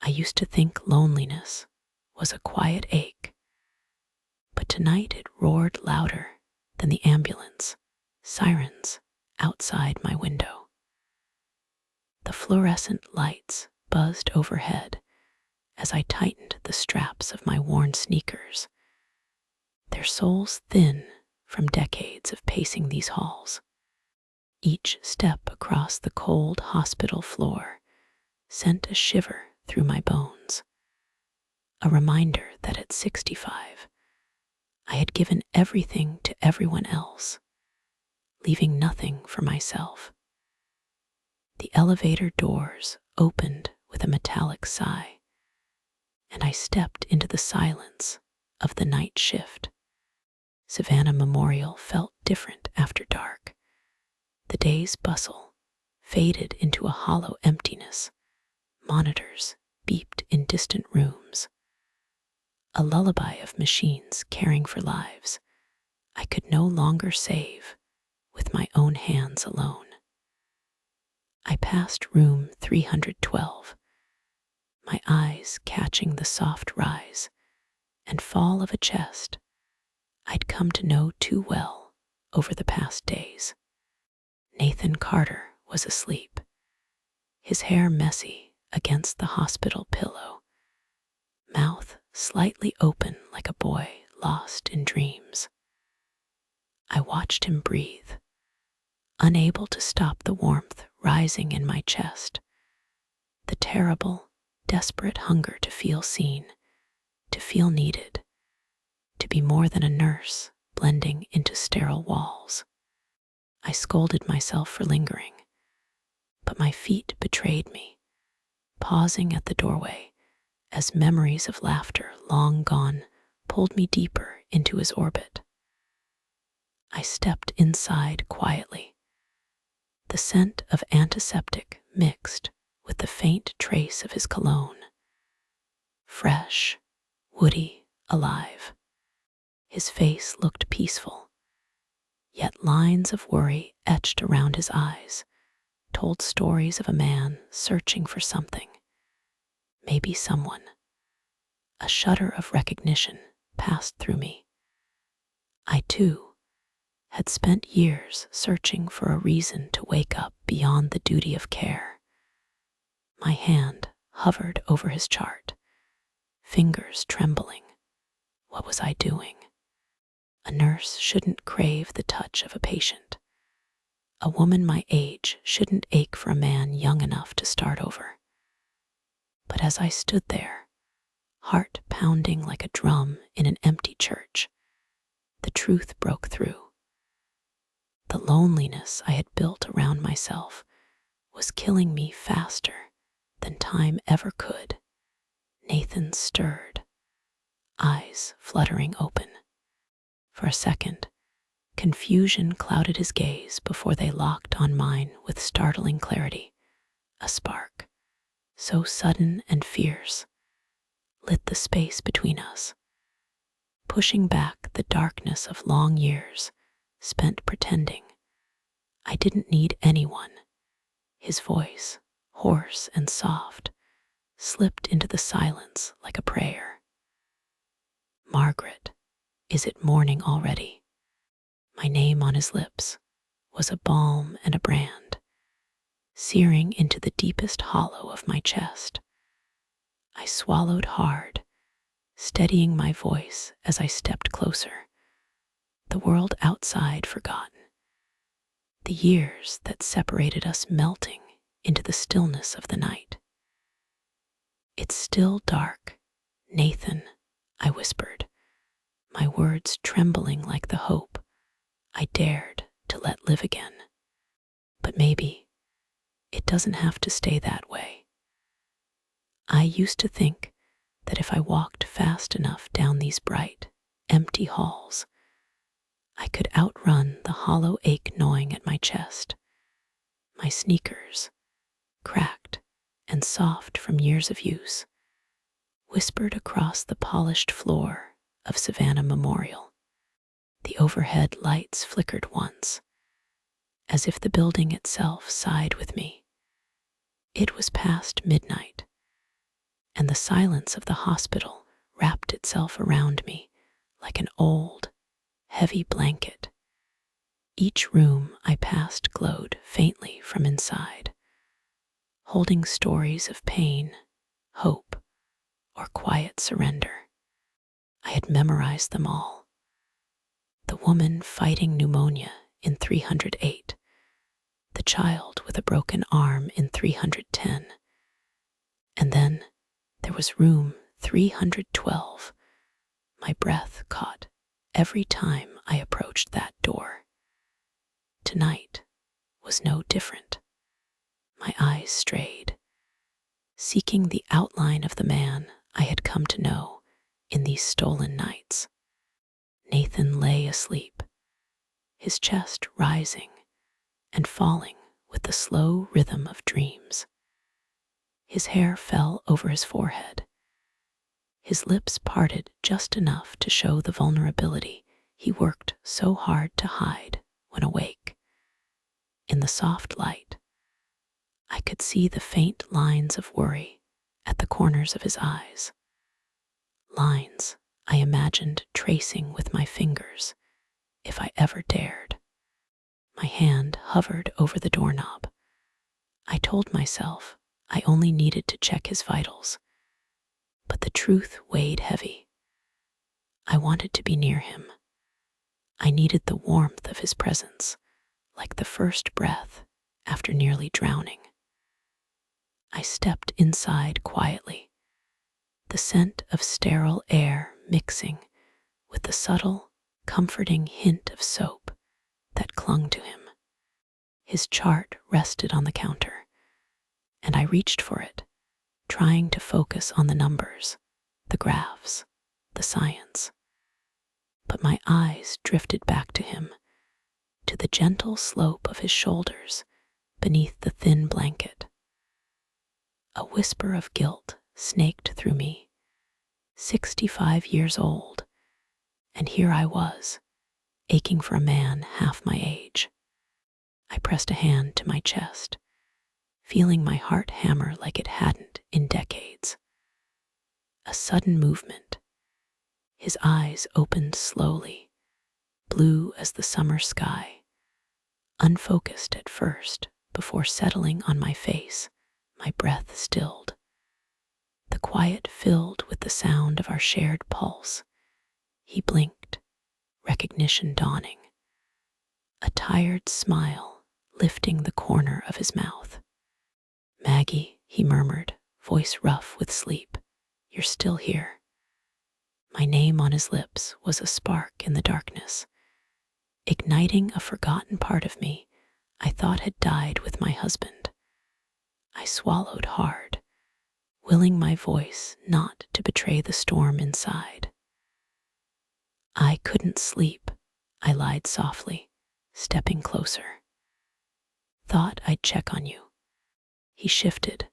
I used to think loneliness was a quiet ache, but tonight it roared louder than the ambulance sirens outside my window. The fluorescent lights buzzed overhead as I tightened the straps of my worn sneakers, their soles thin from decades of pacing these halls. Each step across the cold hospital floor sent a shiver through my bones, a reminder that at 65, I had given everything to everyone else, leaving nothing for myself. The elevator doors opened with a metallic sigh, and I stepped into the silence of the night shift. Savannah Memorial felt different after dark. The day's bustle faded into a hollow emptiness. Monitors beeped in distant rooms. A lullaby of machines caring for lives I could no longer save with my own hands alone. I passed room 312, my eyes catching the soft rise and fall of a chest I'd come to know too well over the past days. Nathan Carter was asleep, his hair messy against the hospital pillow, mouth slightly open like a boy lost in dreams. I watched him breathe, unable to stop the warmth rising in my chest, the terrible, desperate hunger to feel seen, to feel needed, to be more than a nurse blending into sterile walls. I scolded myself for lingering, but my feet betrayed me, pausing at the doorway as memories of laughter long gone pulled me deeper into his orbit. I stepped inside quietly, the scent of antiseptic mixed with the faint trace of his cologne. Fresh, woody, alive. His face looked peaceful, yet lines of worry etched around his eyes told stories of a man searching for something, maybe someone. A shudder of recognition passed through me. I, too, had spent years searching for a reason to wake up beyond the duty of care. My hand hovered over his chart, fingers trembling. What was I doing? A nurse shouldn't crave the touch of a patient. A woman my age shouldn't ache for a man young enough to start over. But as I stood there, heart pounding like a drum in an empty church, the truth broke through. The loneliness I had built around myself was killing me faster than time ever could. Nathan stirred, eyes fluttering open. For a second, confusion clouded his gaze before they locked on mine with startling clarity. A spark, so sudden and fierce, lit the space between us, pushing back the darkness of long years spent pretending. I didn't need anyone. His voice, hoarse and soft, slipped into the silence like a prayer. Margaret, is it morning already? My name on his lips was a balm and a brand, searing into the deepest hollow of my chest. I swallowed hard, steadying my voice as I stepped closer, the world outside forgotten, the years that separated us melting into the stillness of the night. It's still dark, Nathan, I whispered, my words trembling like the hope I dared to let live again. But maybe it doesn't have to stay that way. I used to think that if I walked fast enough down these bright, empty halls, I could outrun the hollow ache gnawing at my chest. My sneakers, cracked and soft from years of use, whispered across the polished floor of Savannah Memorial. The overhead lights flickered once, as if the building itself sighed with me. It was past midnight, and the silence of the hospital wrapped itself around me like an old, heavy blanket. Each room I passed glowed faintly from inside, holding stories of pain, hope, or quiet surrender. I had memorized them all. The woman fighting pneumonia in 308, the child with a broken arm in 310, and then there was room 312. My breath caught every time I approached that door. Tonight was no different. My eyes strayed, seeking the outline of the man I had come to know in these stolen nights. Nathan lay asleep, his chest rising and falling with the slow rhythm of dreams. His hair fell over his forehead, his lips parted just enough to show the vulnerability he worked so hard to hide when awake. In the soft light, I could see the faint lines of worry at the corners of his eyes. Lines I imagined tracing with my fingers if I ever dared. My hand hovered over the doorknob. I told myself I only needed to check his vitals, but the truth weighed heavy. I wanted to be near him. I needed the warmth of his presence, like the first breath after nearly drowning. I stepped inside quietly, the scent of sterile air mixing with the subtle, comforting hint of soap that clung to him. His chart rested on the counter, and I reached for it, trying to focus on the numbers, the graphs, the science. But my eyes drifted back to him, to the gentle slope of his shoulders beneath the thin blanket. A whisper of guilt snaked through me. 65 years old, and here I was, aching for a man half my age. I pressed a hand to my chest, feeling my heart hammer like it hadn't in decades. A sudden movement. His eyes opened slowly, blue as the summer sky, unfocused at first before settling on my face. My breath stilled. The quiet filled with the sound of our shared pulse. He blinked, recognition dawning, a tired smile lifting the corner of his mouth. "Maggie," he murmured, voice rough with sleep, "you're still here." My name on his lips was a spark in the darkness, igniting a forgotten part of me I thought had died with my husband. I swallowed hard, willing my voice not to betray the storm inside. "I couldn't sleep," I lied softly, stepping closer. "Thought I'd check on you." He shifted,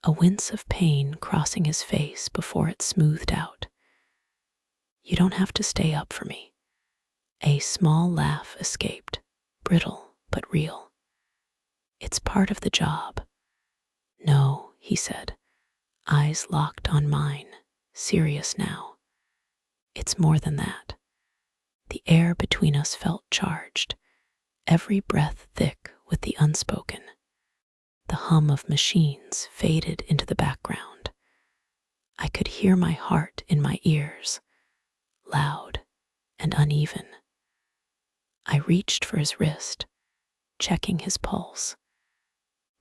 a wince of pain crossing his face before it smoothed out. "You don't have to stay up for me." A small laugh escaped, brittle but real. "It's part of the job." "No," he said, eyes locked on mine, serious now. "It's more than that." The air between us felt charged, every breath thick with the unspoken. The hum of machines faded into the background. I could hear my heart in my ears, loud and uneven. I reached for his wrist, checking his pulse,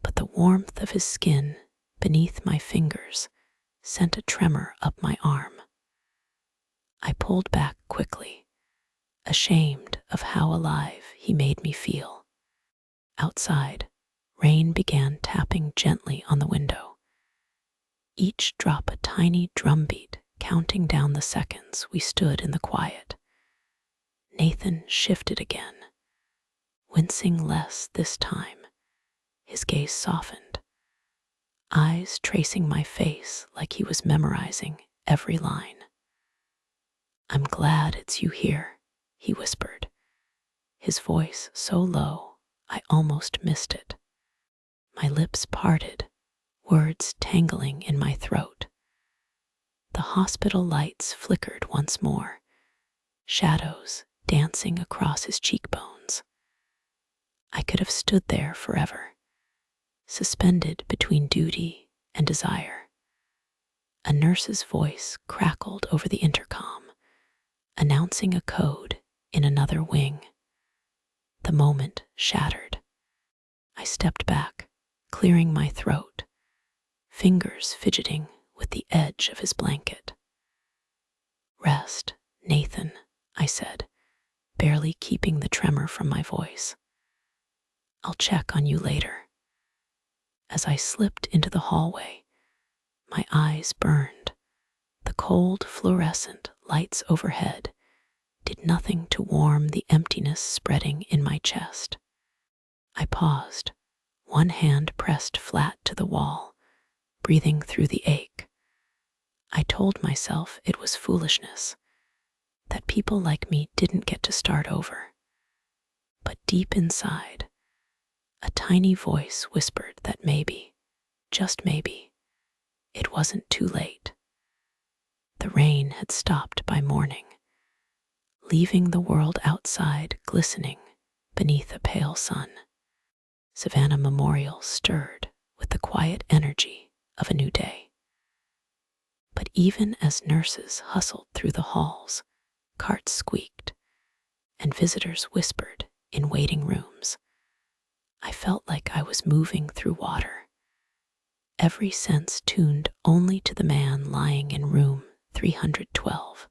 but the warmth of his skin beneath my fingers sent a tremor up my arm. I pulled back quickly, ashamed of how alive he made me feel. Outside, rain began tapping gently on the window, each drop a tiny drumbeat counting down the seconds we stood in the quiet. Nathan shifted again, wincing less this time, his gaze softened, eyes tracing my face like he was memorizing every line. "I'm glad it's you here," he whispered, his voice so low I almost missed it. My lips parted, words tangling in my throat. hospital lights flickered once more, shadows dancing across his cheekbones. I could have stood there forever, suspended between duty and desire. A nurse's voice crackled over the intercom, announcing a code in another wing. The moment shattered. I stepped back, clearing my throat, fingers fidgeting with the edge of his blanket. "Rest, Nathan," I said, barely keeping the tremor from my voice. "I'll check on you later." As I slipped into the hallway, my eyes burned. The cold fluorescent lights overhead did nothing to warm the emptiness spreading in my chest. I paused, one hand pressed flat to the wall, breathing through the ache. I told myself it was foolishness, that people like me didn't get to start over. But deep inside, a tiny voice whispered that maybe, just maybe, it wasn't too late. The rain had stopped by morning, leaving the world outside glistening beneath a pale sun. Savannah Memorial stirred with the quiet energy of a new day. But even as nurses hustled through the halls, carts squeaked, and visitors whispered in waiting rooms, I felt like I was moving through water, every sense tuned only to the man lying in room 312.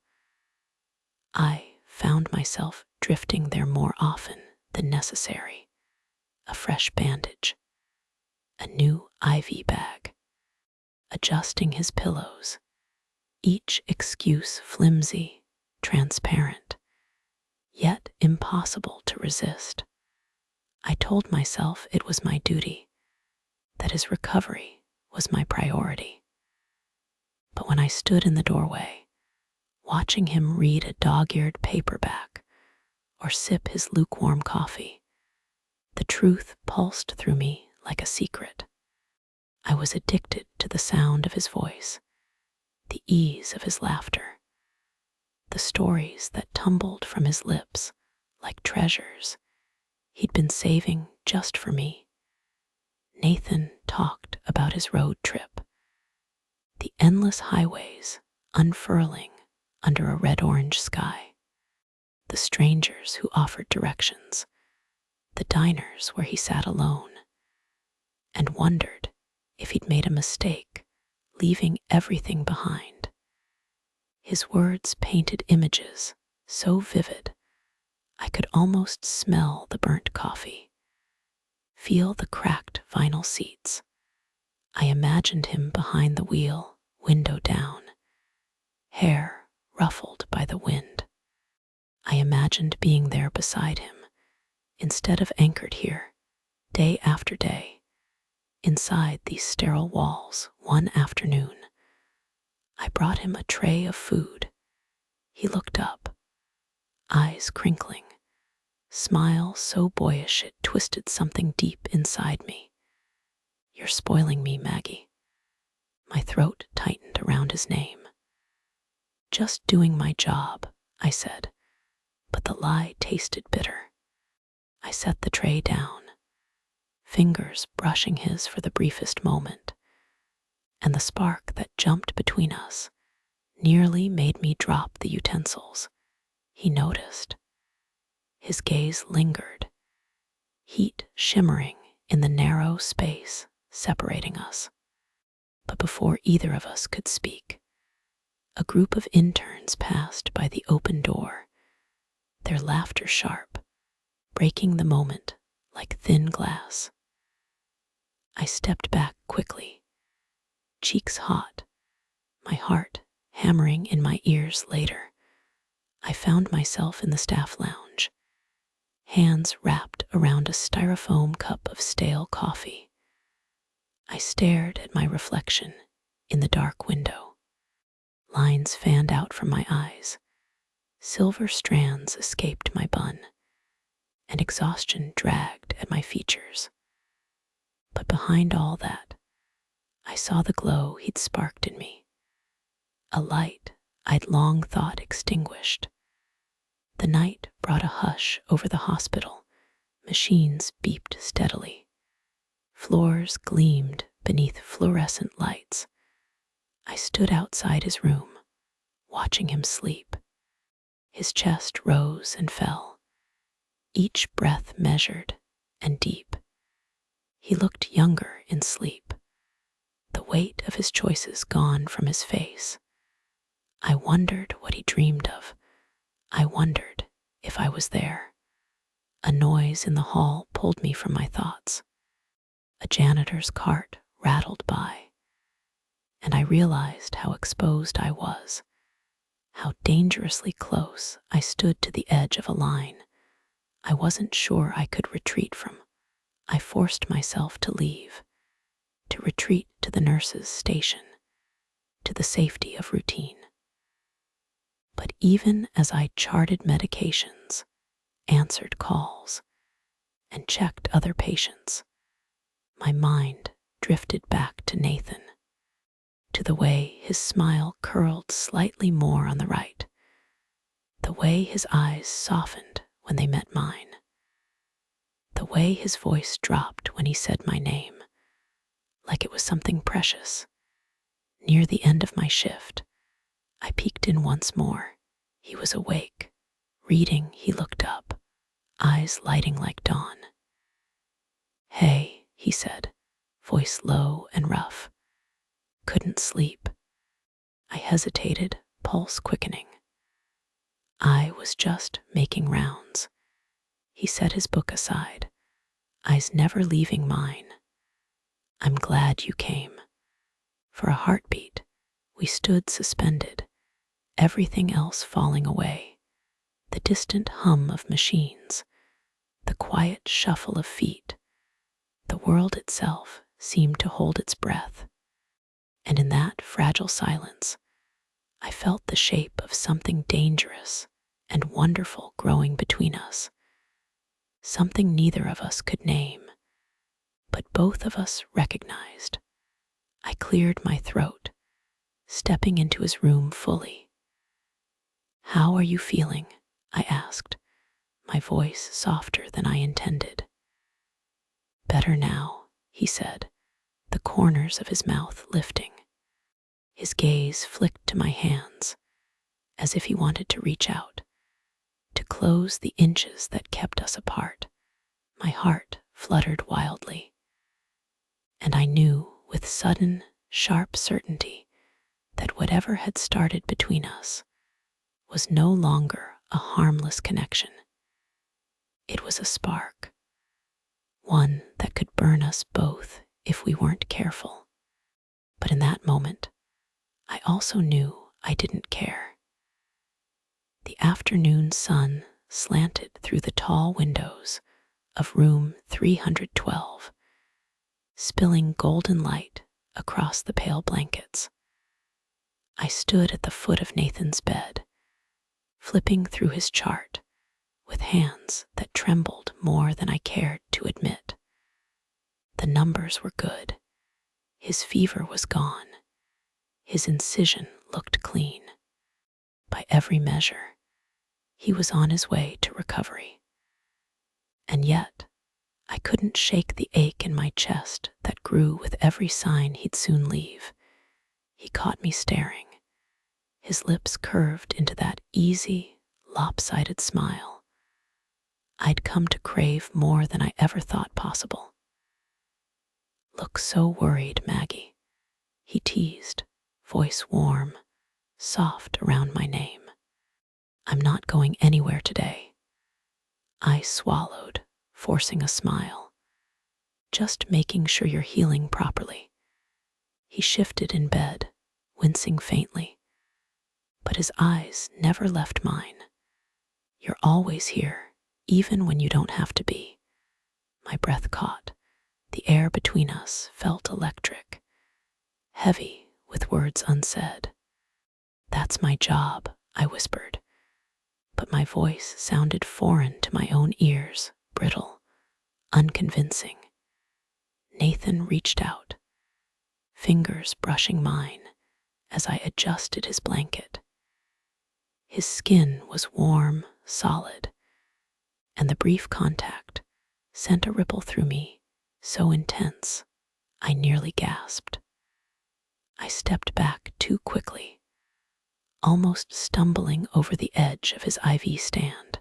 I found myself drifting there more often than necessary. A fresh bandage, a new IV bag, adjusting his pillows, each excuse flimsy, transparent, yet impossible to resist. I told myself it was my duty, that his recovery was my priority. But when I stood in the doorway, watching him read a dog-eared paperback or sip his lukewarm coffee, the truth pulsed through me like a secret. I was addicted to the sound of his voice, the ease of his laughter, the stories that tumbled from his lips like treasures he'd been saving just for me. Nathan talked about his road trip, the endless highways unfurling under a red-orange sky, the strangers who offered directions, the diners where he sat alone, and wondered if he'd made a mistake, leaving everything behind. His words painted images so vivid, I could almost smell the burnt coffee, feel the cracked vinyl seats. I imagined him behind the wheel, window down, hair ruffled by the wind. I imagined being there beside him, instead of anchored here, day after day, inside these sterile walls. One afternoon, I brought him a tray of food. He looked up, eyes crinkling, smile so boyish it twisted something deep inside me. "You're spoiling me, Maggie." My throat tightened around his name. "Just doing my job," I said, but the lie tasted bitter. I set the tray down, fingers brushing his for the briefest moment, and the spark that jumped between us nearly made me drop the utensils. He noticed. His gaze lingered, heat shimmering in the narrow space separating us. But before either of us could speak, a group of interns passed by the open door, their laughter sharp, breaking the moment like thin glass. I stepped back quickly, cheeks hot, my heart hammering in my ears. Later, I found myself in the staff lounge, hands wrapped around a styrofoam cup of stale coffee. I stared at my reflection in the dark window. Lines fanned out from my eyes, silver strands escaped my bun, and exhaustion dragged at my features. But behind all that, I saw the glow he'd sparked in me, a light I'd long thought extinguished. The night brought a hush over the hospital. Machines beeped steadily. Floors gleamed beneath fluorescent lights. I stood outside his room, watching him sleep. His chest rose and fell, each breath measured and deep. He looked younger in sleep, the weight of his choices gone from his face. I wondered what he dreamed of. I wondered if I was there. A noise in the hall pulled me from my thoughts. A janitor's cart rattled by, and I realized how exposed I was, how dangerously close I stood to the edge of a line I wasn't sure I could retreat from. I forced myself to leave, to retreat to the nurse's station, to the safety of routine. But even as I charted medications, answered calls, and checked other patients, my mind drifted back to Nathan, to the way his smile curled slightly more on the right, the way his eyes softened when they met mine, the way his voice dropped when he said my name, like it was something precious. Near the end of my shift, I peeked in once more. He was awake. Reading, he looked up, eyes lighting like dawn. "Hey," he said, voice low and rough. "Couldn't sleep." I hesitated, pulse quickening. "I was just making rounds." He set his book aside, eyes never leaving mine. "I'm glad you came." For a heartbeat, we stood suspended, everything else falling away. The distant hum of machines, the quiet shuffle of feet, the world itself seemed to hold its breath. And in that fragile silence, I felt the shape of something dangerous and wonderful growing between us. Something neither of us could name, but both of us recognized. I cleared my throat, stepping into his room fully. "How are you feeling?" I asked, my voice softer than I intended. "Better now," he said, the corners of his mouth lifting. His gaze flicked to my hands, as if he wanted to reach out, to close the inches that kept us apart. My heart fluttered wildly, and I knew with sudden, sharp certainty that whatever had started between us was no longer a harmless connection. It was a spark, one that could burn us both if we weren't careful. But in that moment, I also knew I didn't care. The afternoon sun slanted through the tall windows of room 312, spilling golden light across the pale blankets. I stood at the foot of Nathan's bed, flipping through his chart with hands that trembled more than I cared to admit. The numbers were good. His fever was gone. His incision looked clean. By every measure, he was on his way to recovery. And yet, I couldn't shake the ache in my chest that grew with every sign he'd soon leave. He caught me staring, his lips curved into that easy, lopsided smile I'd come to crave more than I ever thought possible. "Look so worried, Maggie," he teased, voice warm, soft around my name. "I'm not going anywhere today." I swallowed, forcing a smile. "Just making sure you're healing properly." He shifted in bed, wincing faintly, but his eyes never left mine. "You're always here, even when you don't have to be." My breath caught. The air between us felt electric, heavy with words unsaid. "That's my job," I whispered, but my voice sounded foreign to my own ears, brittle, unconvincing. Nathan reached out, fingers brushing mine as I adjusted his blanket. His skin was warm, solid, and the brief contact sent a ripple through me so intense I nearly gasped. I stepped back too quickly, almost stumbling over the edge of his IV stand.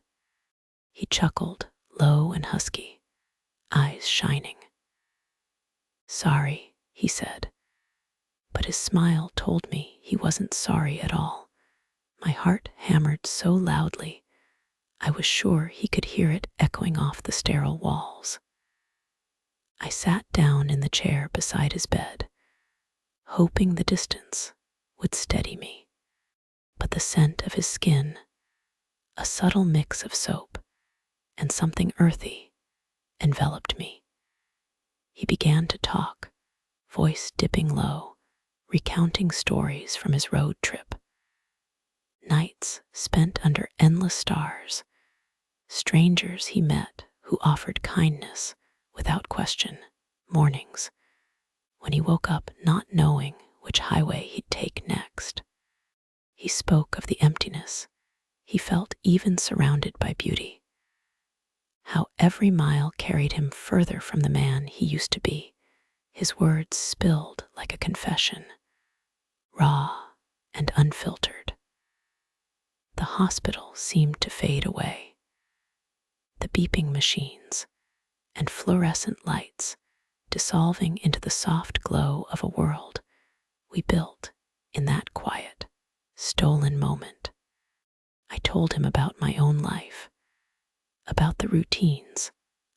He chuckled, low and husky, eyes shining. "Sorry," he said, but his smile told me he wasn't sorry at all. My heart hammered so loudly, I was sure he could hear it echoing off the sterile walls. I sat down in the chair beside his bed, hoping the distance would steady me. But the scent of his skin, a subtle mix of soap and something earthy, enveloped me. He began to talk, voice dipping low, recounting stories from his road trip. Nights spent under endless stars, strangers he met who offered kindness without question, mornings when he woke up not knowing which highway he'd take next. He spoke of the emptiness he felt even surrounded by beauty, how every mile carried him further from the man he used to be. His words spilled like a confession, raw and unfiltered. The hospital seemed to fade away. The beeping machines and fluorescent lights dissolving into the soft glow of a world we built in that quiet, stolen moment. I told him about my own life, about the routines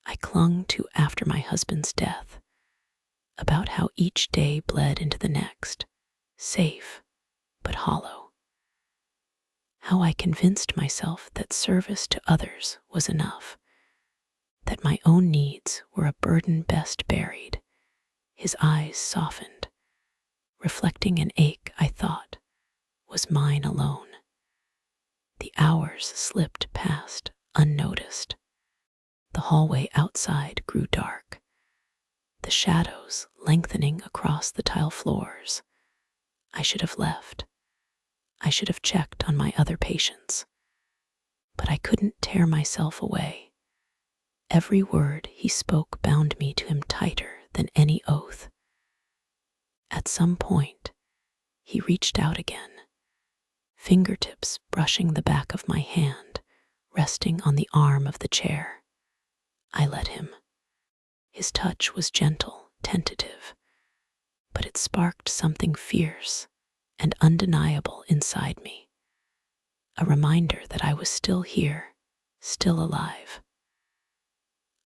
I clung to after my husband's death, about how each day bled into the next, safe but hollow. How I convinced myself that service to others was enough, that my own needs were a burden best buried. His eyes softened, reflecting an ache I thought was mine alone. The hours slipped past unnoticed. The hallway outside grew dark, the shadows lengthening across the tile floors. I should have left. I should have checked on my other patients. But I couldn't tear myself away. Every word he spoke bound me to him tighter than any oath. At some point, he reached out again, fingertips brushing the back of my hand, resting on the arm of the chair. I let him. His touch was gentle, tentative, but it sparked something fierce and undeniable inside me, a reminder that I was still here, still alive.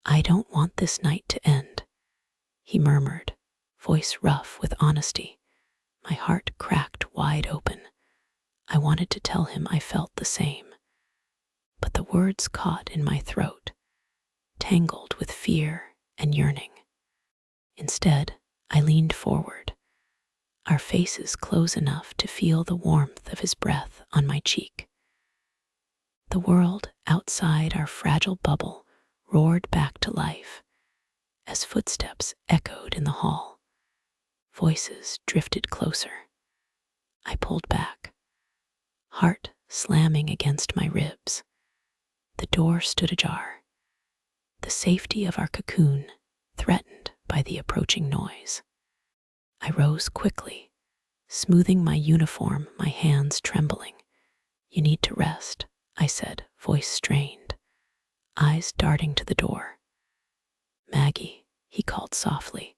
"I don't want this night to end," he murmured, voice rough with honesty. My heart cracked wide open. I wanted to tell him I felt the same, but the words caught in my throat, tangled with fear and yearning. Instead, I leaned forward, our faces close enough to feel the warmth of his breath on my cheek. The world outside our fragile bubble roared back to life as footsteps echoed in the hall. Voices drifted closer. I pulled back, heart slamming against my ribs. The door stood ajar, the safety of our cocoon threatened by the approaching noise. I rose quickly, smoothing my uniform, my hands trembling. "You need to rest," I said, voice strained, eyes darting to the door. "Maggie," he called softly,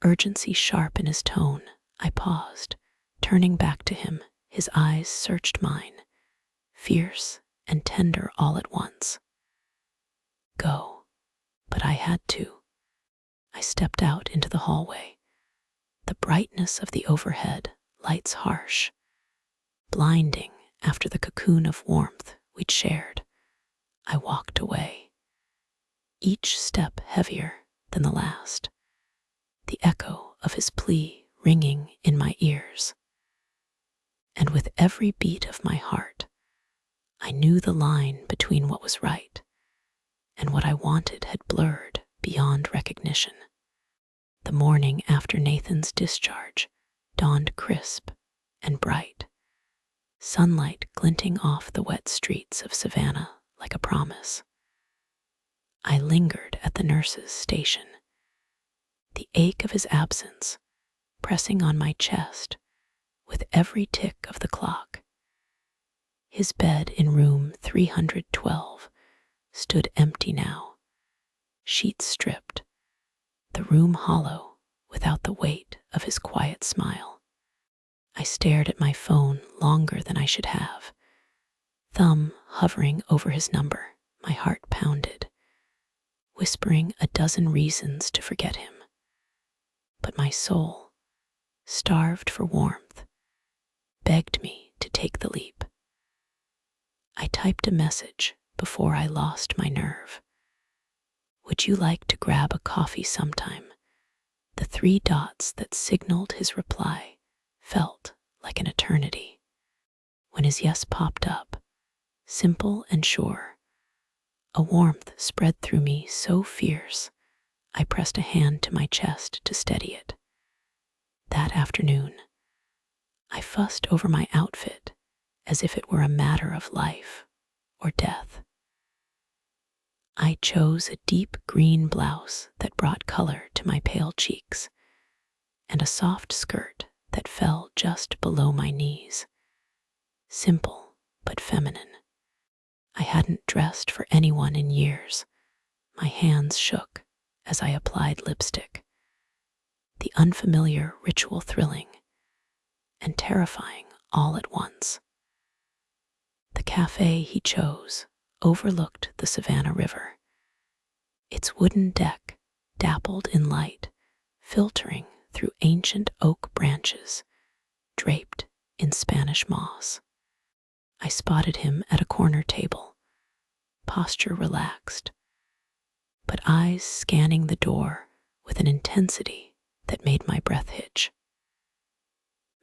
urgency sharp in his tone. I paused, turning back to him. His eyes searched mine, fierce and tender all at once. Go, but I had to. I stepped out into the hallway, the brightness of the overhead lights harsh, blinding after the cocoon of warmth we'd shared. I walked away, each step heavier than the last, the echo of his plea ringing in my ears. And with every beat of my heart, I knew the line between what was right and what I wanted had blurred beyond recognition. The morning after Nathan's discharge dawned crisp and bright, sunlight glinting off the wet streets of Savannah like a promise. I lingered at the nurse's station, the ache of his absence pressing on my chest with every tick of the clock. His bed in room 312 stood empty now, sheets stripped, the room hollow without the weight of his quiet smile. I stared at my phone longer than I should have, thumb hovering over his number. My heart pounded, whispering a dozen reasons to forget him. But my soul, starved for warmth, begged me to take the leap. I typed a message before I lost my nerve. Would you like to grab a coffee sometime? The 3 dots that signaled his reply felt like an eternity. When his yes popped up, simple and sure, a warmth spread through me so fierce, I pressed a hand to my chest to steady it. That afternoon, I fussed over my outfit as if it were a matter of life or death. I chose a deep green blouse that brought color to my pale cheeks and a soft skirt that fell just below my knees. Simple but feminine. I hadn't dressed for anyone in years. My hands shook as I applied lipstick. The unfamiliar ritual thrilling and terrifying all at once. The cafe he chose overlooked the Savannah River, its wooden deck dappled in light, filtering through ancient oak branches draped in Spanish moss. I spotted him at a corner table, posture relaxed, but eyes scanning the door with an intensity that made my breath hitch.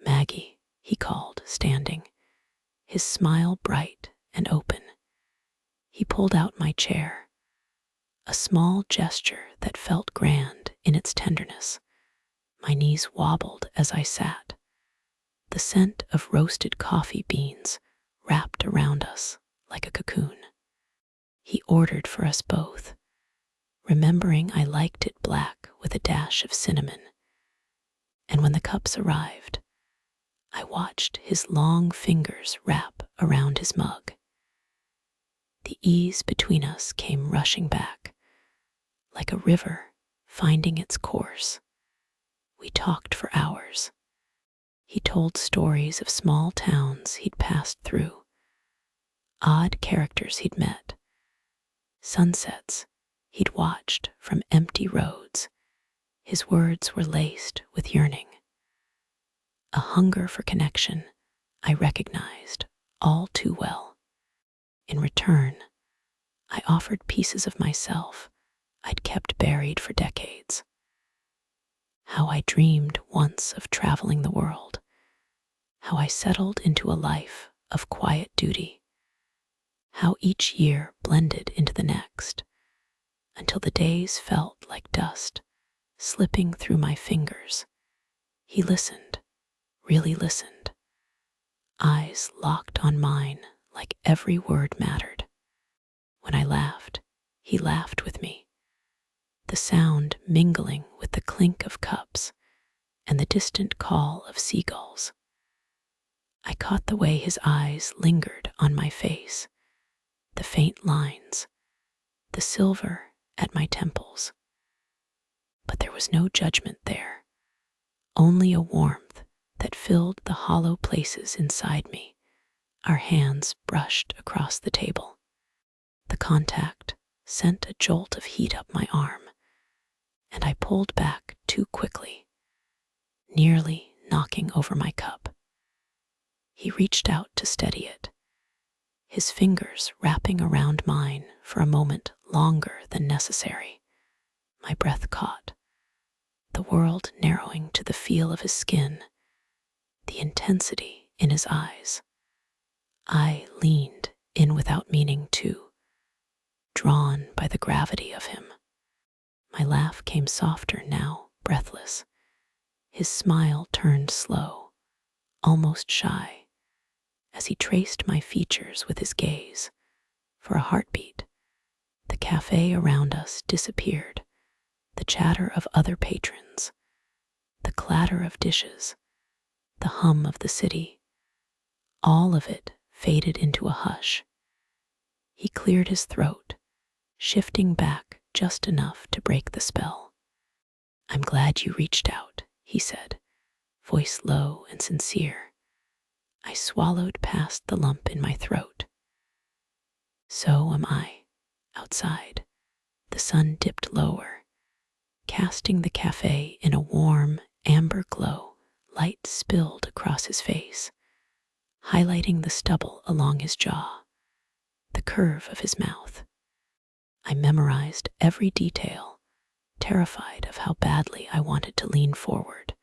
Maggie, he called, standing, his smile bright and open. He pulled out my chair, a small gesture that felt grand in its tenderness. My knees wobbled as I sat, the scent of roasted coffee beans wrapped around us like a cocoon. He ordered for us both, remembering I liked it black with a dash of cinnamon. And when the cups arrived, I watched his long fingers wrap around his mug. The ease between us came rushing back, like a river finding its course. We talked for hours. He told stories of small towns he'd passed through, odd characters he'd met, sunsets he'd watched from empty roads. His words were laced with yearning, a hunger for connection I recognized all too well. In return, I offered pieces of myself I'd kept buried for decades. How I dreamed once of traveling the world, how I settled into a life of quiet duty, how each year blended into the next, until the days felt like dust slipping through my fingers. He listened, really listened, eyes locked on mine like every word mattered. When I laughed, he laughed with me, the sound mingling with the clink of cups and the distant call of seagulls. I caught the way his eyes lingered on my face, the faint lines, the silver at my temples. But there was no judgment there, only a warmth that filled the hollow places inside me. Our hands brushed across the table. The contact sent a jolt of heat up my arm, and I pulled back too quickly, nearly knocking over my cup. He reached out to steady it, his fingers wrapping around mine for a moment longer than necessary. My breath caught, the world narrowing to the feel of his skin, the intensity in his eyes. I leaned in without meaning to, drawn by the gravity of him. My laugh came softer now, breathless. His smile turned slow, almost shy, as he traced my features with his gaze. For a heartbeat, the cafe around us disappeared, the chatter of other patrons, the clatter of dishes, the hum of the city, all of it faded into a hush. He cleared his throat, shifting back just enough to break the spell. "I'm glad you reached out," he said, voice low and sincere. I swallowed past the lump in my throat. "So am I." Outside, the sun dipped lower, casting the cafe in a warm, amber glow. Light spilled across his face, highlighting the stubble along his jaw, the curve of his mouth. I memorized every detail, terrified of how badly I wanted to lean forward,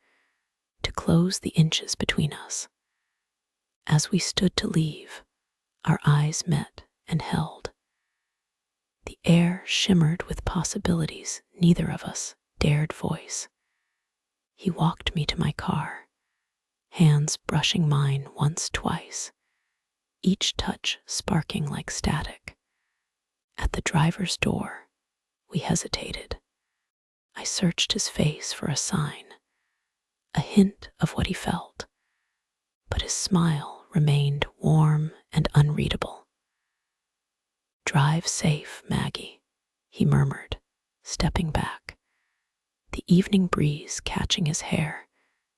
to close the inches between us. As we stood to leave, our eyes met and held. The air shimmered with possibilities neither of us dared voice. He walked me to my car, hands brushing mine once, twice, each touch sparking like static. At the driver's door, we hesitated. I searched his face for a sign, a hint of what he felt, but his smile remained warm and unreadable. "Drive safe, Maggie," he murmured, stepping back. The evening breeze catching his hair,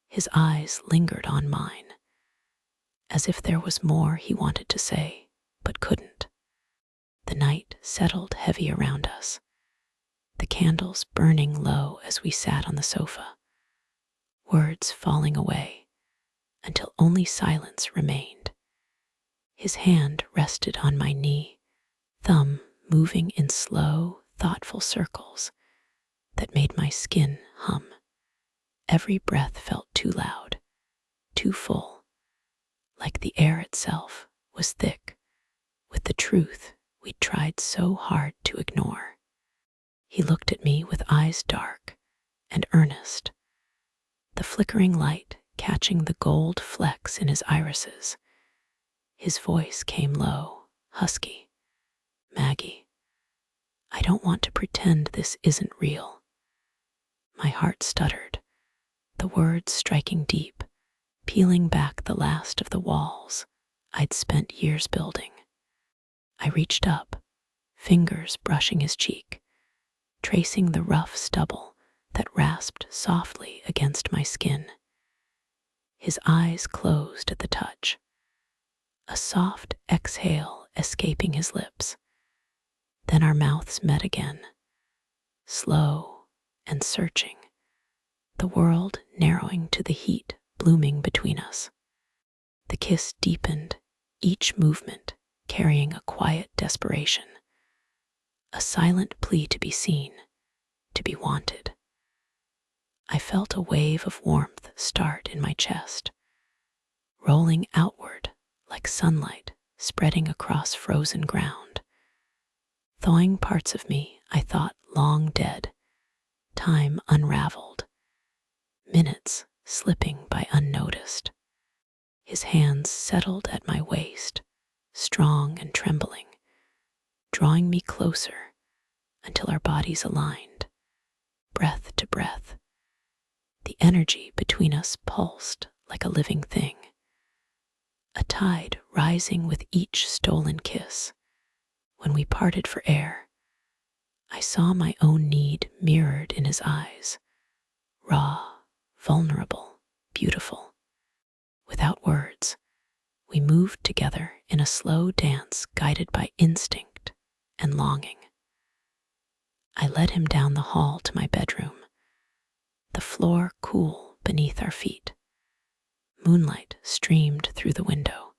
his eyes lingered on mine, as if there was more he wanted to say, but couldn't. The night settled heavy around us, the candles burning low as we sat on the sofa, words falling away until only silence remained. His hand rested on my knee, thumb moving in slow, thoughtful circles that made my skin hum. Every breath felt too loud, too full, like the air itself was thick with the truth we'd tried so hard to ignore. He looked at me with eyes dark and earnest, the flickering light catching the gold flecks in his irises. His voice came low, husky. "Maggie, I don't want to pretend this isn't real." My heart stuttered, the words striking deep, peeling back the last of the walls I'd spent years building. I reached up, fingers brushing his cheek, tracing the rough stubble that rasped softly against my skin. His eyes closed at the touch, a soft exhale escaping his lips. Then our mouths met again, slow and searching, the world narrowing to the heat blooming between us. The kiss deepened, each movement carrying a quiet desperation, a silent plea to be seen, to be wanted. I felt a wave of warmth start in my chest, rolling outward like sunlight spreading across frozen ground, thawing parts of me I thought long dead. Time unraveled, minutes slipping by unnoticed. His hands settled at my waist, strong and trembling, drawing me closer until our bodies aligned, breath to breath. The energy between us pulsed like a living thing, a tide rising with each stolen kiss. When we parted for air, I saw my own need mirrored in his eyes, raw, vulnerable, beautiful. Without words, we moved together in a slow dance guided by instinct and longing. I led him down the hall to my bedroom, the floor cool beneath our feet. Moonlight streamed through the window,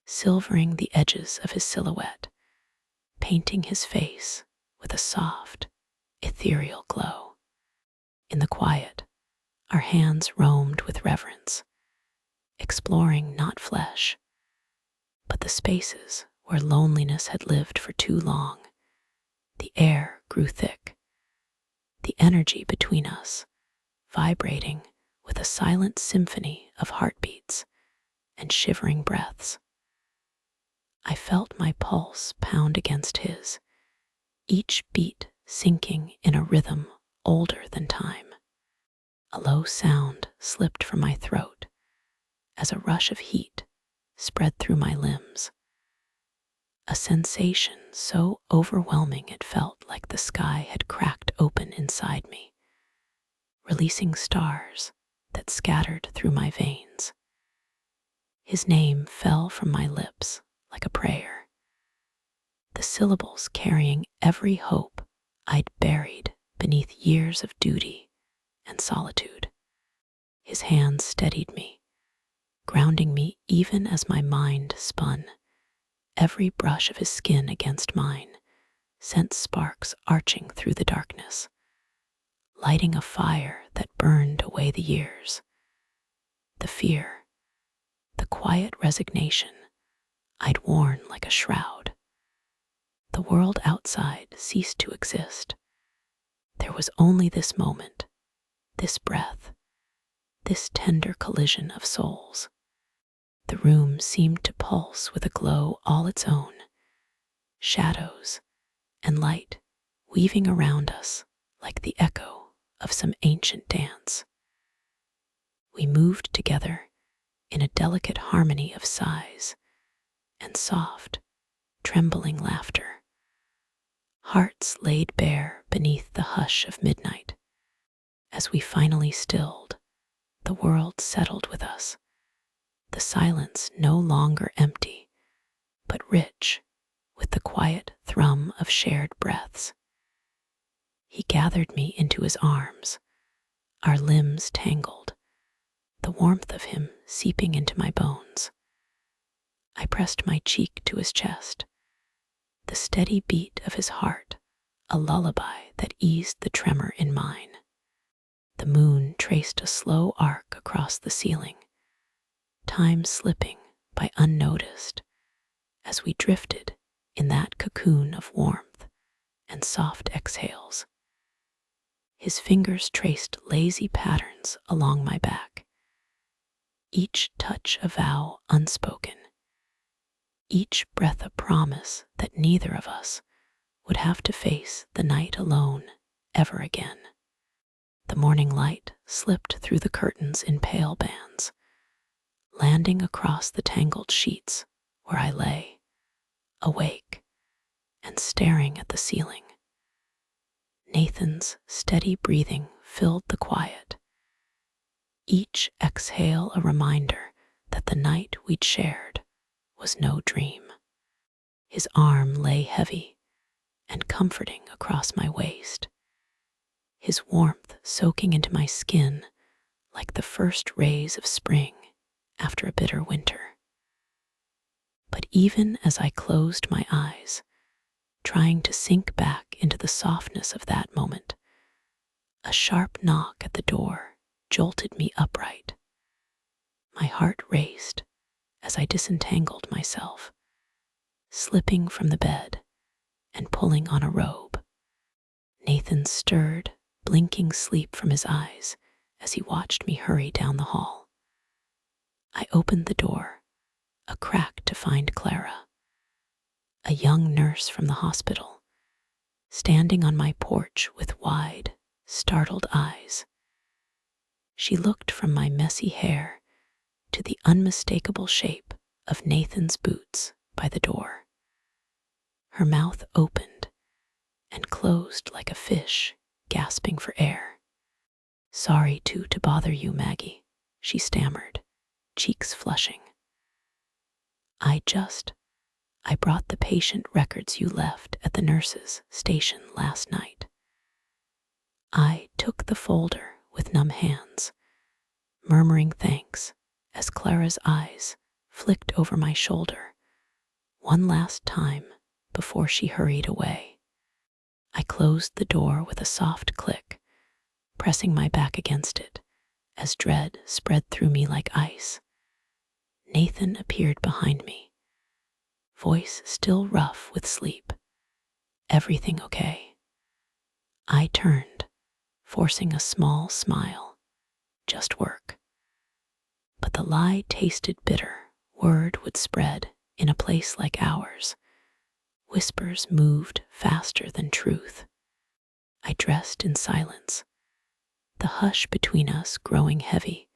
silvering the edges of his silhouette, painting his face with a soft, ethereal glow. In the quiet, our hands roamed with reverence, exploring not flesh, but the spaces where loneliness had lived for too long. The air grew thick, the energy between us vibrating with a silent symphony of heartbeats and shivering breaths. I felt my pulse pound against his, each beat sinking in a rhythm older than time. A low sound slipped from my throat as a rush of heat spread through my limbs, a sensation so overwhelming it felt like the sky had cracked open inside me, releasing stars that scattered through my veins. His name fell from my lips like a prayer, the syllables carrying every hope I'd buried beneath years of duty and solitude. His hand steadied me, grounding me even as my mind spun. Every brush of his skin against mine sent sparks arching through the darkness, lighting a fire that burned away the years. The fear, the quiet resignation I'd worn like a shroud. The world outside ceased to exist. There was only this moment, this breath, this tender collision of souls. The room seemed to pulse with a glow all its own, shadows and light weaving around us like the echo of some ancient dance. We moved together in a delicate harmony of sighs and soft, trembling laughter, hearts laid bare beneath the hush of midnight. As we finally stilled, the world settled with us, the silence no longer empty, but rich with the quiet thrum of shared breaths. He gathered me into his arms, our limbs tangled, the warmth of him seeping into my bones. I pressed my cheek to his chest, the steady beat of his heart, a lullaby that eased the tremor in mine. The moon traced a slow arc across the ceiling, time slipping by unnoticed as we drifted in that cocoon of warmth and soft exhales. His fingers traced lazy patterns along my back, each touch a vow unspoken, each breath a promise that neither of us would have to face the night alone ever again. The morning light slipped through the curtains in pale bands, landing across the tangled sheets where I lay, awake and staring at the ceiling. Nathan's steady breathing filled the quiet, each exhale a reminder that the night we'd shared was no dream. His arm lay heavy and comforting across my waist, his warmth soaking into my skin like the first rays of spring after a bitter winter. But even as I closed my eyes, trying to sink back into the softness of that moment, a sharp knock at the door jolted me upright. My heart raced as I disentangled myself, slipping from the bed and pulling on a robe. Nathan stirred, blinking sleep from his eyes as he watched me hurry down the hall. I opened the door, a crack to find Clara, a young nurse from the hospital, standing on my porch with wide, startled eyes. She looked from my messy hair to the unmistakable shape of Nathan's boots by the door. Her mouth opened and closed like a fish gasping for air. "Sorry to bother you, Maggie," she stammered, cheeks flushing. I brought the patient records you left at the nurse's station last night." I took the folder with numb hands, murmuring thanks as Clara's eyes flicked over my shoulder one last time before she hurried away. I closed the door with a soft click, pressing my back against it as dread spread through me like ice. Nathan appeared behind me, voice still rough with sleep. "Everything okay?" I turned, forcing a small smile, just work. But the lie tasted bitter. Word would spread in a place like ours. Whispers moved faster than truth. I dressed in silence, the hush between us growing heavy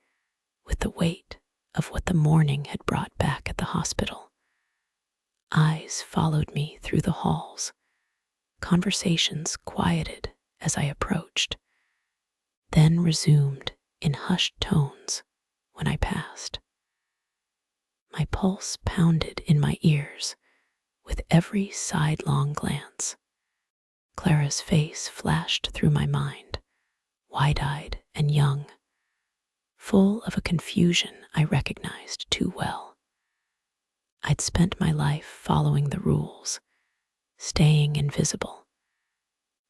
with the weight of what the morning had brought back at the hospital. Eyes followed me through the halls. Conversations quieted as I approached, then resumed in hushed tones when I passed. My pulse pounded in my ears with every sidelong glance. Clara's face flashed through my mind, wide-eyed and young, full of a confusion I recognized too well. I'd spent my life following the rules, staying invisible,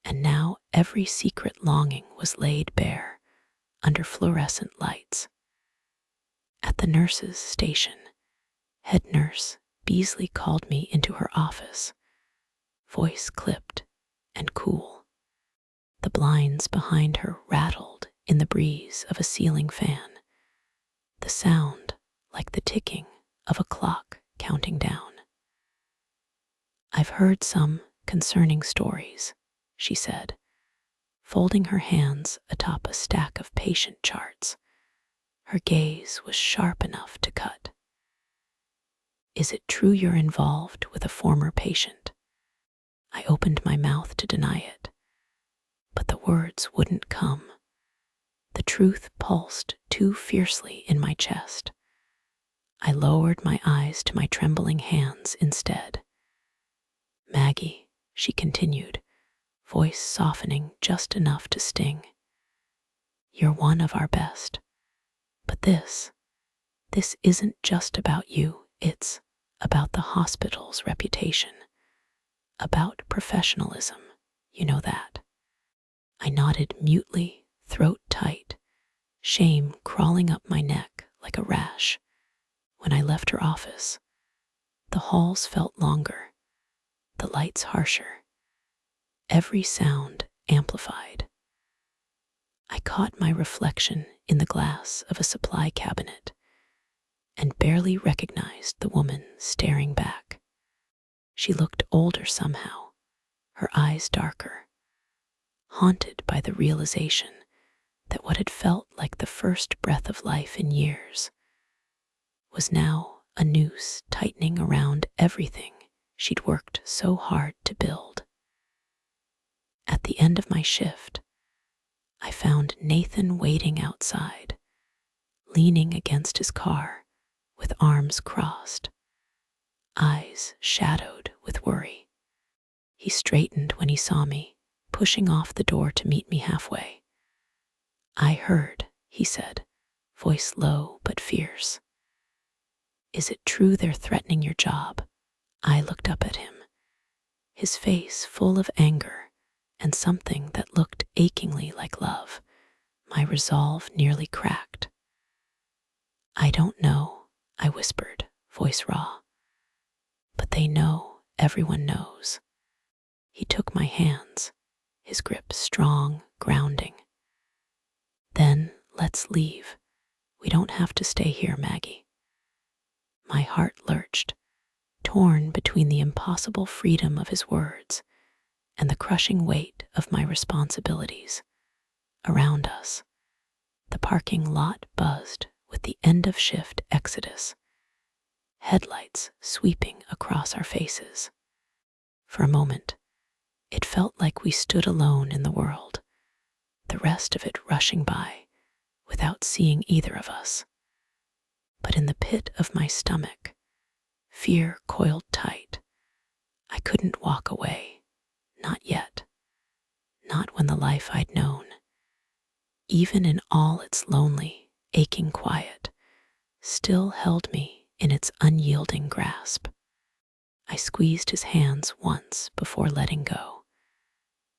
and now every secret longing was laid bare under fluorescent lights. At the nurse's station, head nurse Beasley called me into her office, voice clipped and cool. The blinds behind her rattled in the breeze of a ceiling fan, the sound like the ticking of a clock counting down. "I've heard some concerning stories," she said, folding her hands atop a stack of patient charts. Her gaze was sharp enough to cut. "Is it true you're involved with a former patient?" I opened my mouth to deny it, but the words wouldn't come. The truth pulsed too fiercely in my chest. I lowered my eyes to my trembling hands instead. "Maggie," she continued, voice softening just enough to sting, "you're one of our best. But this isn't just about you. It's about the hospital's reputation, about professionalism. You know that." I nodded mutely, throat tight, shame crawling up my neck like a rash. When I left her office, the halls felt longer, the lights harsher, every sound amplified. I caught my reflection in the glass of a supply cabinet and barely recognized the woman staring back. She looked older somehow, her eyes darker, haunted by the realization that what had felt like the first breath of life in years was now a noose tightening around everything she'd worked so hard to build. At the end of my shift, I found Nathan waiting outside, leaning against his car with arms crossed, eyes shadowed with worry. He straightened when he saw me, pushing off the door to meet me halfway. "I heard," he said, voice low but fierce. "Is it true they're threatening your job?" I looked up at him, his face full of anger and something that looked achingly like love. My resolve nearly cracked. "I don't know," I whispered, voice raw. "But they know, everyone knows." He took my hands, his grip strong, grounding. "Then let's leave. We don't have to stay here, Maggie." My heart lurched, torn between the impossible freedom of his words and the crushing weight of my responsibilities. Around us, the parking lot buzzed with the end-of-shift exodus, headlights sweeping across our faces. For a moment, it felt like we stood alone in the world, the rest of it rushing by without seeing either of us. But in the pit of my stomach, fear coiled tight. I couldn't walk away, not yet, not when the life I'd known, even in all its lonely, aching quiet, still held me in its unyielding grasp. I squeezed his hands once before letting go,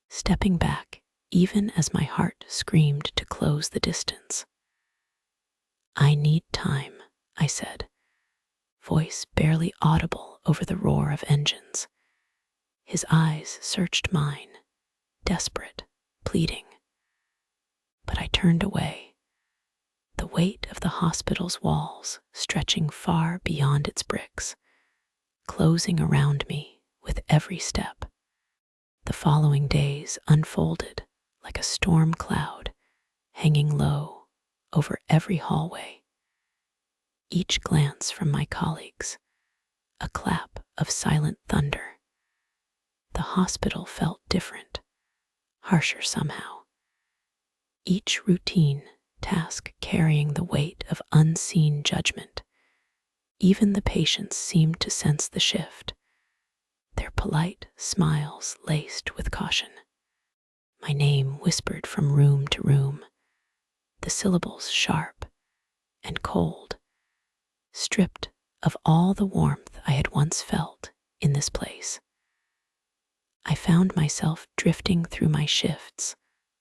stepping back even as my heart screamed to close the distance. "I need time," I said, voice barely audible over the roar of engines. His eyes searched mine, desperate, pleading. But I turned away, weight of the hospital's walls stretching far beyond its bricks, closing around me with every step. The following days unfolded like a storm cloud hanging low over every hallway. Each glance from my colleagues, a clap of silent thunder. The hospital felt different, harsher somehow. Each routine task carrying the weight of unseen judgment. Even the patients seemed to sense the shift, their polite smiles laced with caution. My name whispered from room to room, the syllables sharp and cold, stripped of all the warmth I had once felt in this place. I found myself drifting through my shifts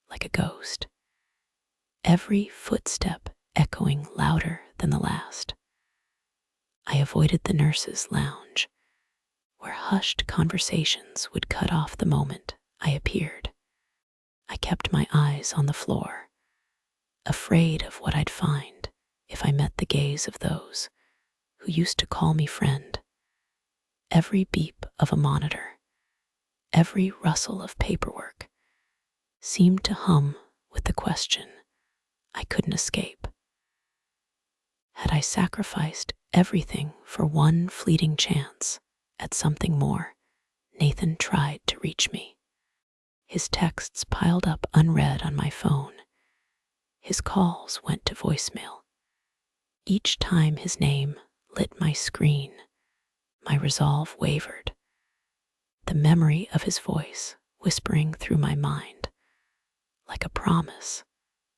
like a ghost, every footstep echoing louder than the last. I avoided the nurses' lounge, where hushed conversations would cut off the moment I appeared. I kept my eyes on the floor, afraid of what I'd find if I met the gaze of those who used to call me friend. Every beep of a monitor, every rustle of paperwork seemed to hum with the question I couldn't escape. Had I sacrificed everything for one fleeting chance at something more? Nathan tried to reach me. His texts piled up unread on my phone. His calls went to voicemail. Each time his name lit my screen, my resolve wavered. The memory of his voice whispering through my mind, like a promise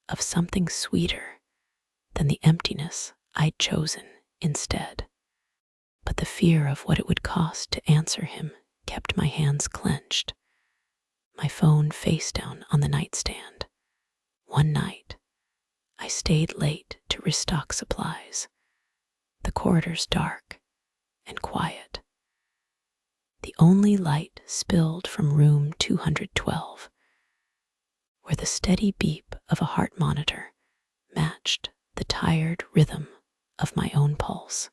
of something sweeter than the emptiness I'd chosen instead. But the fear of what it would cost to answer him kept my hands clenched, my phone face down on the nightstand. One night, I stayed late to restock supplies, the corridors dark and quiet. The only light spilled from room 212, where the steady beep of a heart monitor matched the tired rhythm of my own pulse.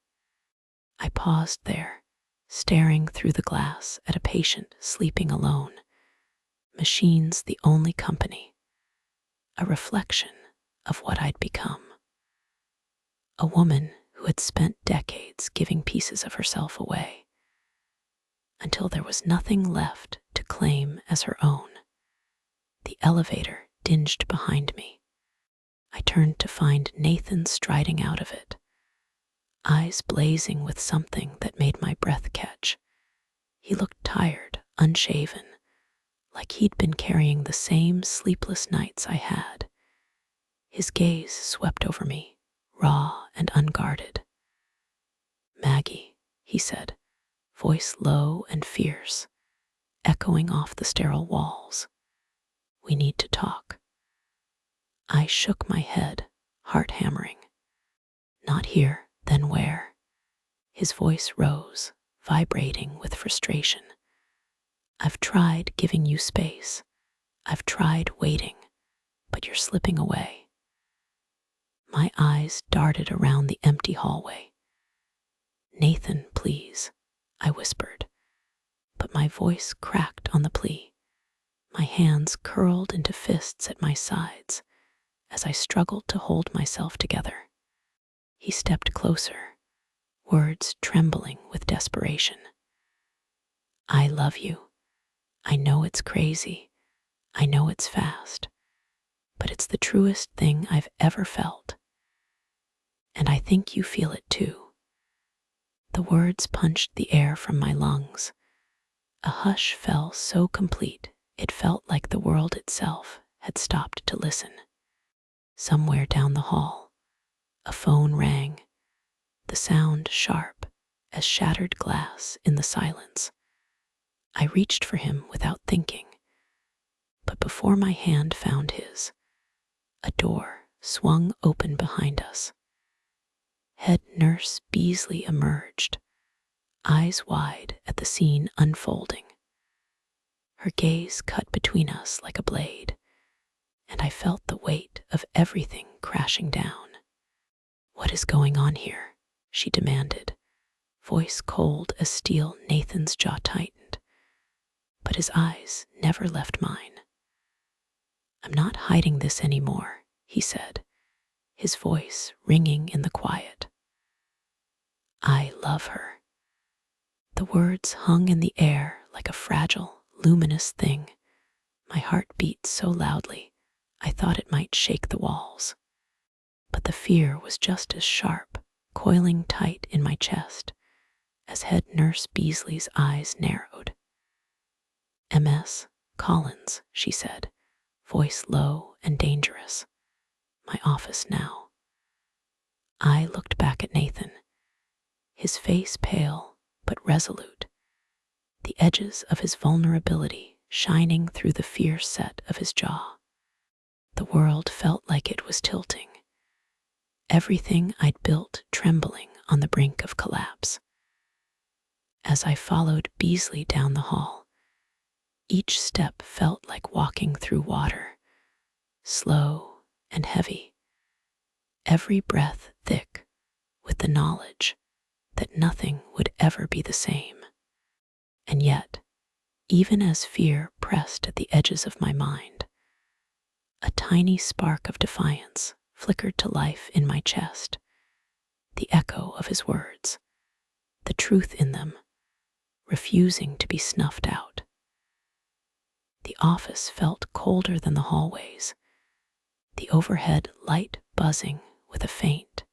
I paused there, staring through the glass at a patient sleeping alone, machines the only company, a reflection of what I'd become. A woman who had spent decades giving pieces of herself away, until there was nothing left to claim as her own. The elevator dinged behind me. I turned to find Nathan striding out of it, eyes blazing with something that made my breath catch. He looked tired, unshaven, like he'd been carrying the same sleepless nights I had. His gaze swept over me, raw and unguarded. "Maggie," he said, voice low and fierce, echoing off the sterile walls. "We need to talk." I shook my head, heart hammering. "Not here, then where?" His voice rose, vibrating with frustration. "I've tried giving you space. I've tried waiting, but you're slipping away." My eyes darted around the empty hallway. "Nathan, please," I whispered, but my voice cracked on the plea. My hands curled into fists at my sides as I struggled to hold myself together. He stepped closer, words trembling with desperation. "I love you. I know it's crazy. I know it's fast, but it's the truest thing I've ever felt. And I think you feel it too." The words punched the air from my lungs. A hush fell so complete it felt like the world itself had stopped to listen. Somewhere down the hall, a phone rang, the sound sharp as shattered glass in the silence. I reached for him without thinking, but before my hand found his, a door swung open behind us. Head Nurse Beasley emerged, eyes wide at the scene unfolding. Her gaze cut between us like a blade, and I felt the weight of everything crashing down. "What is going on here?" she demanded, voice cold as steel. Nathan's jaw tightened, but his eyes never left mine. "I'm not hiding this anymore," he said, his voice ringing in the quiet. "I love her." The words hung in the air like a fragile, luminous thing. My heart beat so loudly, I thought it might shake the walls. But the fear was just as sharp, coiling tight in my chest, as head nurse Beasley's eyes narrowed. "MS Collins," she said, voice low and dangerous. "My office now." I looked back at Nathan, his face pale but resolute, the edges of his vulnerability shining through the fierce set of his jaw. The world felt like it was tilting, everything I'd built trembling on the brink of collapse. As I followed Beasley down the hall, each step felt like walking through water, slow and heavy, every breath thick with the knowledge that nothing would ever be the same. And yet, even as fear pressed at the edges of my mind, a tiny spark of defiance flickered to life in my chest, the echo of his words, the truth in them, refusing to be snuffed out. The office felt colder than the hallways, the overhead light buzzing with a faint,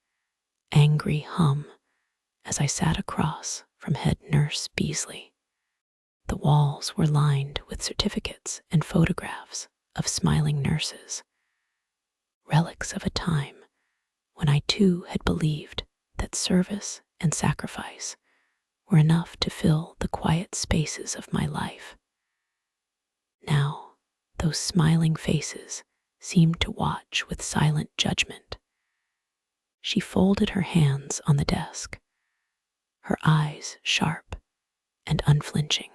angry hum as I sat across from head nurse Beasley. The walls were lined with certificates and photographs of smiling nurses, relics of a time when I too had believed that service and sacrifice were enough to fill the quiet spaces of my life. Now, those smiling faces seemed to watch with silent judgment. She folded her hands on the desk, her eyes sharp and unflinching.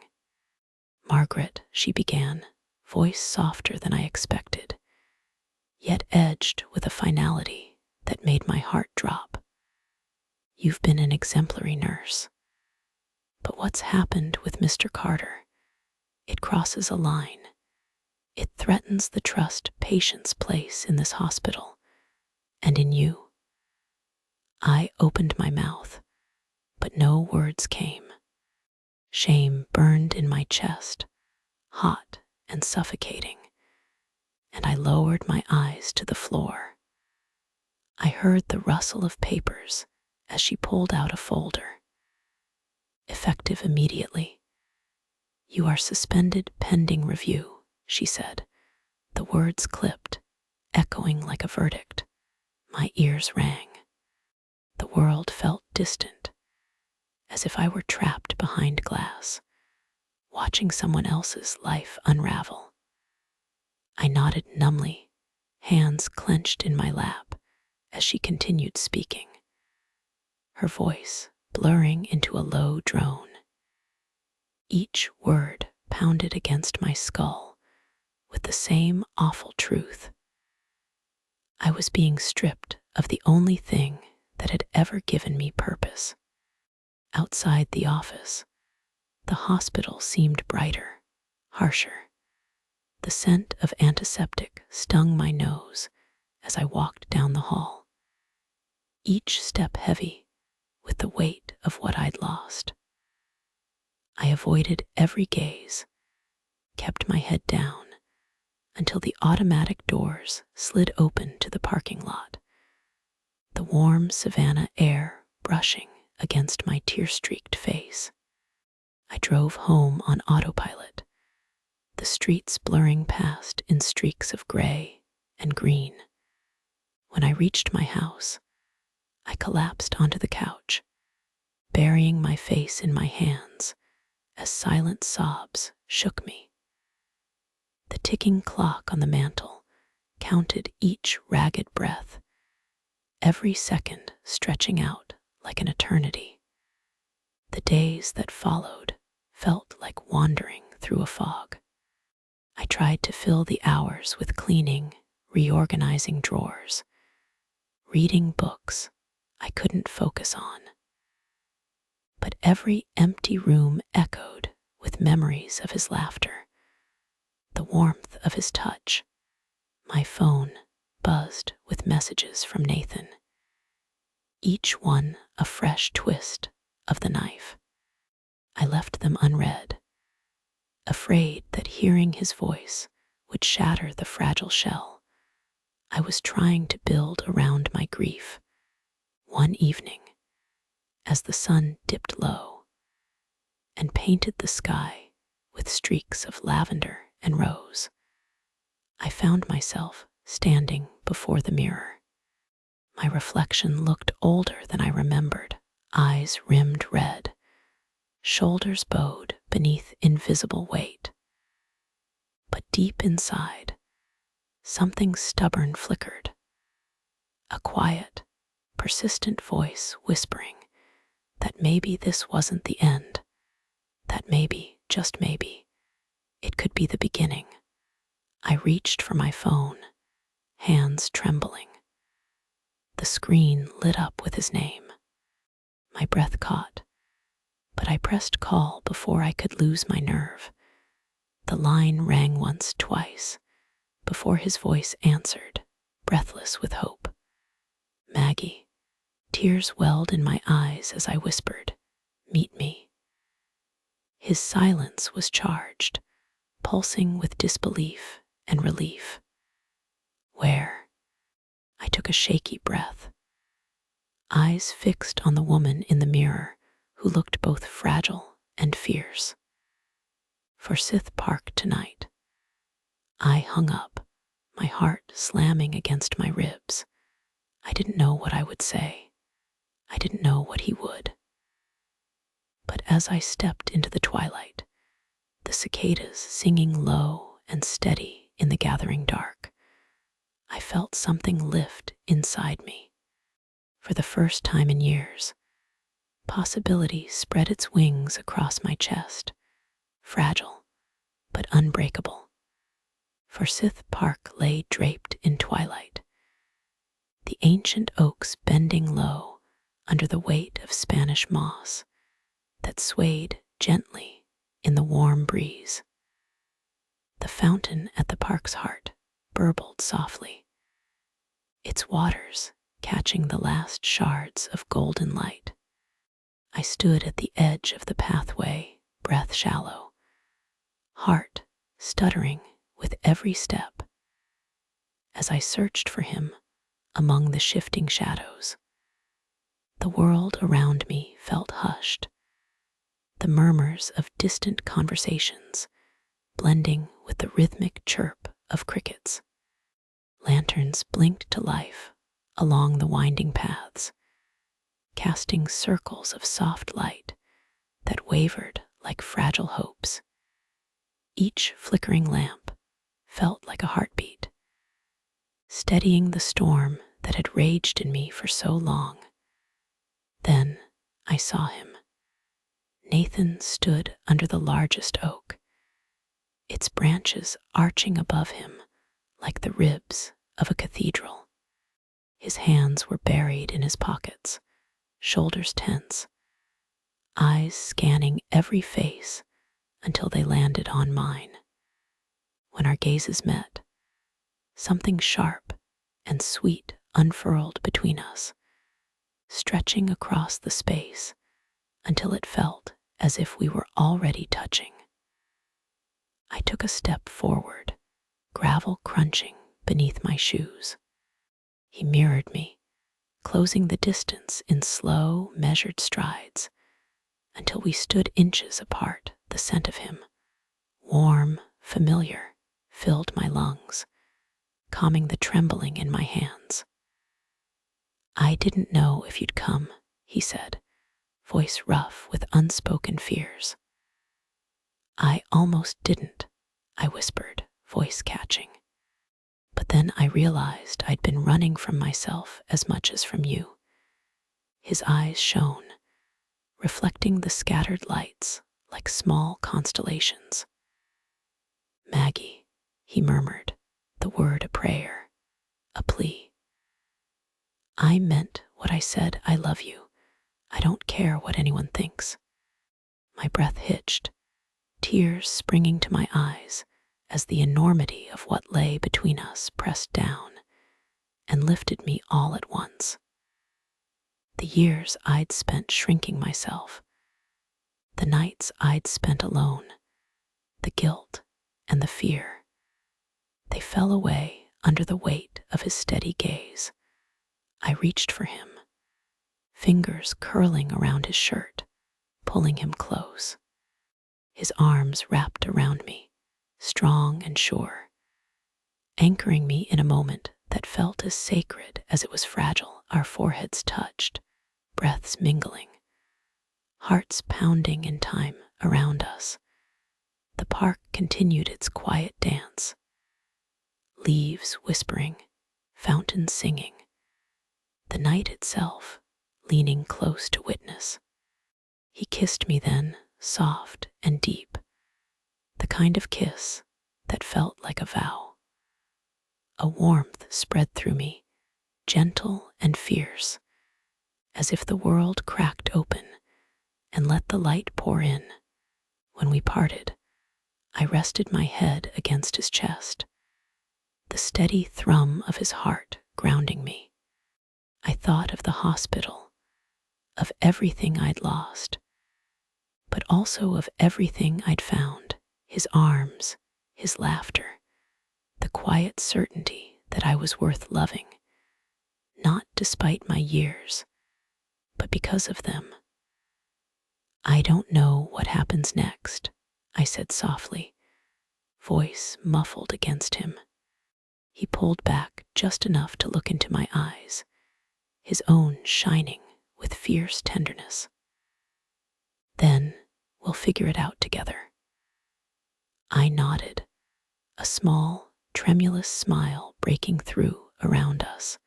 "Margaret," she began, voice softer than I expected, yet edged with a finality that made my heart drop. "You've been an exemplary nurse. But what's happened with Mr. Carter? It crosses a line. It threatens the trust patients place in this hospital and in you." I opened my mouth, but no words came. Shame burned in my chest, hot and suffocating, and I lowered my eyes to the floor. I heard the rustle of papers as she pulled out a folder. "Effective immediately. You are suspended pending review," she said, the words clipped, echoing like a verdict. My ears rang. The world felt distant, as if I were trapped behind glass, watching someone else's life unravel. I nodded numbly, hands clenched in my lap, as she continued speaking, her voice blurring into a low drone. Each word pounded against my skull with the same awful truth. I was being stripped of the only thing that had ever given me purpose. Outside the office, the hospital seemed brighter, harsher. The scent of antiseptic stung my nose as I walked down the hall, each step heavy with the weight of what I'd lost. I avoided every gaze, kept my head down until the automatic doors slid open to the parking lot, the warm Savannah air brushing against my tear-streaked face. I drove home on autopilot, the streets blurring past in streaks of gray and green. When I reached my house, I collapsed onto the couch, burying my face in my hands as silent sobs shook me. The ticking clock on the mantel counted each ragged breath, every second stretching out like an eternity. The days that followed felt like wandering through a fog. I tried to fill the hours with cleaning, reorganizing drawers, reading books I couldn't focus on. But every empty room echoed with memories of his laughter, the warmth of his touch. My phone buzzed with messages from Nathan, each one a fresh twist of the knife. I left them unread, afraid that hearing his voice would shatter the fragile shell I was trying to build around my grief. One evening, as the sun dipped low and painted the sky with streaks of lavender and rose, I found myself standing before the mirror. My reflection looked older than I remembered, eyes rimmed red, shoulders bowed beneath invisible weight. But deep inside, something stubborn flickered, a quiet, persistent voice whispering that maybe this wasn't the end, that maybe, just maybe, it could be the beginning. I reached for my phone, hands trembling. The screen lit up with his name. My breath caught, but I pressed call before I could lose my nerve. The line rang once, twice, before his voice answered, breathless with hope. Maggie. Tears welled in my eyes as I whispered, "Meet me." His silence was charged, pulsing with disbelief and relief. Where? I took a shaky breath, eyes fixed on the woman in the mirror who looked both fragile and fierce. Forsyth Park tonight. I hung up, my heart slamming against my ribs. I didn't know what I would say. I didn't know what he would. But as I stepped into the twilight, the cicadas singing low and steady in the gathering dark, I felt something lift inside me. For the first time in years, possibility spread its wings across my chest, fragile but unbreakable. Forsyth Park lay draped in twilight, the ancient oaks bending low under the weight of Spanish moss that swayed gently in the warm breeze. The fountain at the park's heart burbled softly, its waters catching the last shards of golden light. I stood at the edge of the pathway, breath shallow, heart stuttering with every step, as I searched for him among the shifting shadows. The world around me felt hushed, the murmurs of distant conversations blending with the rhythmic chirp of crickets. Lanterns blinked to life along the winding paths, casting circles of soft light that wavered like fragile hopes. Each flickering lamp felt like a heartbeat, steadying the storm that had raged in me for so long. Then I saw him. Nathan stood under the largest oak, its branches arching above him like the ribs of a cathedral. His hands were buried in his pockets, shoulders tense, eyes scanning every face until they landed on mine. When our gazes met, something sharp and sweet unfurled between us, stretching across the space until it felt as if we were already touching. I took a step forward, gravel crunching beneath my shoes. He mirrored me, closing the distance in slow, measured strides until we stood inches apart. The scent of him, warm, familiar, filled my lungs, calming the trembling in my hands. "I didn't know if you'd come," he said, voice rough with unspoken fears. "I almost didn't," I whispered, voice catching. But then I realized I'd been running from myself as much as from you. His eyes shone, reflecting the scattered lights like small constellations. "Maggie," he murmured, the word a prayer, a plea. I meant what I said. I love you. I don't care what anyone thinks. My breath hitched, tears springing to my eyes as the enormity of what lay between us pressed down and lifted me all at once. The years I'd spent shrinking myself, the nights I'd spent alone, the guilt and the fear, they fell away under the weight of his steady gaze. I reached for him, fingers curling around his shirt, pulling him close. His arms wrapped around me, strong and sure, anchoring me in a moment that felt as sacred as it was fragile. Our foreheads touched, breaths mingling, hearts pounding in time around us. The park continued its quiet dance, leaves whispering, fountains singing, the night itself leaning close to witness. He kissed me then, soft and deep, the kind of kiss that felt like a vow. A warmth spread through me, gentle and fierce, as if the world cracked open and let the light pour in. When we parted, I rested my head against his chest, the steady thrum of his heart grounding me. I thought of the hospital, of everything I'd lost, but also of everything I'd found, his arms, his laughter, the quiet certainty that I was worth loving, not despite my years, but because of them. I don't know what happens next, I said softly, voice muffled against him. He pulled back just enough to look into my eyes, his own shining with fierce tenderness. Then we'll figure it out together. I nodded, a small, tremulous smile breaking through around us.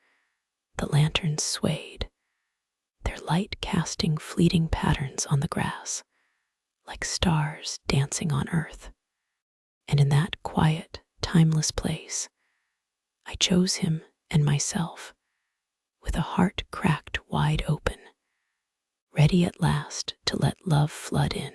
The lanterns swayed, their light casting fleeting patterns on the grass, like stars dancing on earth. And in that quiet, timeless place, I chose him and myself, with a heart cracked wide open, ready at last to let love flood in.